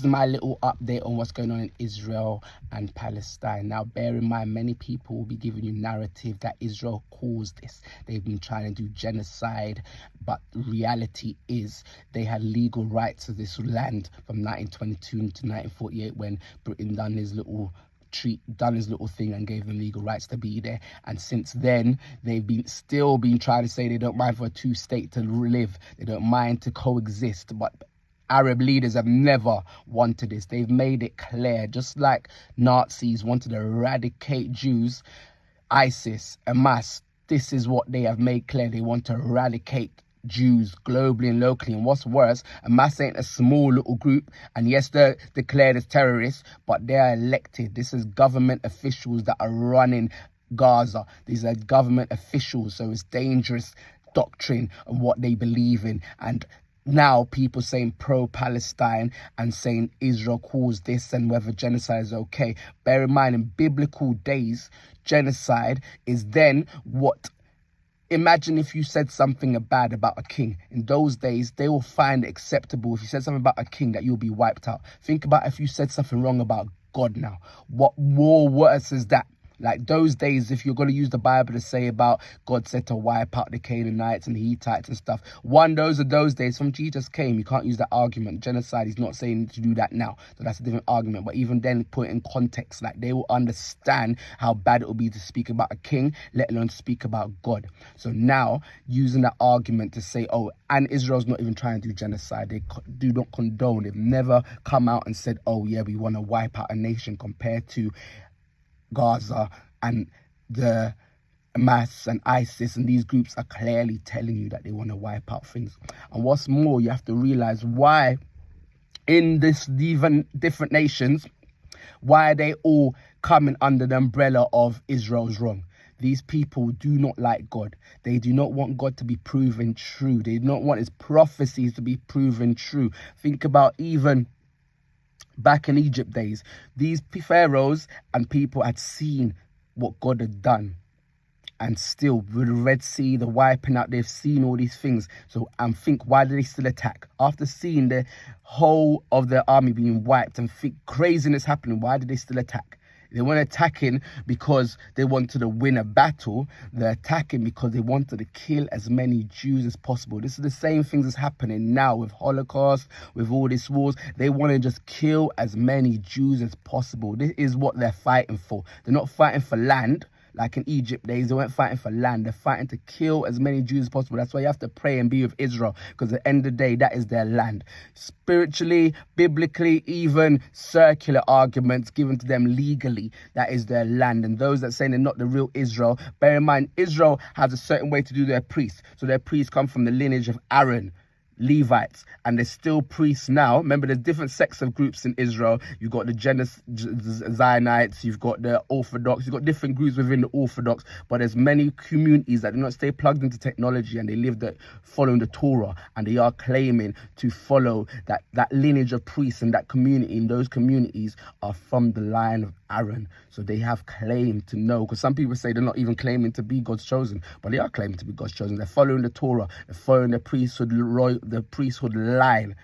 This is my little update on what's going on in Israel and Palestine. Now, bear in mind, many people will be giving you narrative that Israel caused this. They've been trying to do genocide, but the reality is they had legal rights to this land from 1922 to 1948 when Britain done his little thing and gave them legal rights to be there. And since then, they've still been trying to say they don't mind for a two-state to live. They don't mind to coexist, but Arab leaders have never wanted this. They've made it clear, just like Nazis wanted to eradicate Jews, ISIS, hamas, this is what they have made clear. They want to eradicate Jews globally and locally. And what's worse, hamas ain't a small little group, and yes, they're declared as terrorists, but they're elected. This is government officials that are running Gaza. These are government officials, so it's dangerous doctrine and what they believe in. And now people saying pro-Palestine and saying Israel caused this and whether genocide is okay. Bear in mind, in biblical days, genocide is then what... Imagine if you said something bad about a king. In those days, they will find it acceptable if you said something about a king that you'll be wiped out. Think about if you said something wrong about God now. What more worse is that? Like those days, if you're going to use the Bible to say about God said to wipe out the Canaanites and the Hittites and stuff, those are those days. From Jesus came, you can't use that argument. Genocide, he's not saying to do that now. So that's a different argument. But even then, put it in context, like they will understand how bad it will be to speak about a king, let alone speak about God. So now, using that argument to say, oh, and Israel's not even trying to do genocide. They do not condone. They've never come out and said, oh, yeah, we want to wipe out a nation, compared to Gaza and the Hamas and ISIS, and these groups are clearly telling you that they want to wipe out things. And what's more, you have to realize why in this different nations, why are they all coming under the umbrella of Israel's wrong. These people do not like God. They do not want God to be proven true. They do not want his prophecies to be proven true. Think about even back in Egypt days, these pharaohs and people had seen what God had done. And still, with the Red Sea, the wiping out, they've seen all these things. So, and think, why do they still attack? After seeing the whole of their army being wiped and think craziness happening, why did they still attack? They weren't attacking because they wanted to win a battle. They're attacking because they wanted to kill as many Jews as possible. This is the same things that's happening now with Holocaust, with all these wars. They want to just kill as many Jews as possible. This is what they're fighting for. They're not fighting for land. Like in Egypt days, they weren't fighting for land. They're fighting to kill as many Jews as possible. That's why you have to pray and be with Israel, because at the end of the day, that is their land. Spiritually, biblically, even circular arguments given to them legally, that is their land. And those that say they're not the real Israel, bear in mind, Israel has a certain way to do their priests. So their priests come from the lineage of Aaron, Levites, and they're still priests now. Remember, there's different sects of groups in Israel. You've got the Zionites, you've got the Orthodox, you've got different groups within the Orthodox, but there's many communities that do not stay plugged into technology, and they live following the Torah, and they are claiming to follow that lineage of priests, and that community, and those communities are from the line of Aaron. So they have claim to know, because some people say they're not even claiming to be God's chosen, but they are claiming to be God's chosen. They're following the Torah, they're following the priesthood line.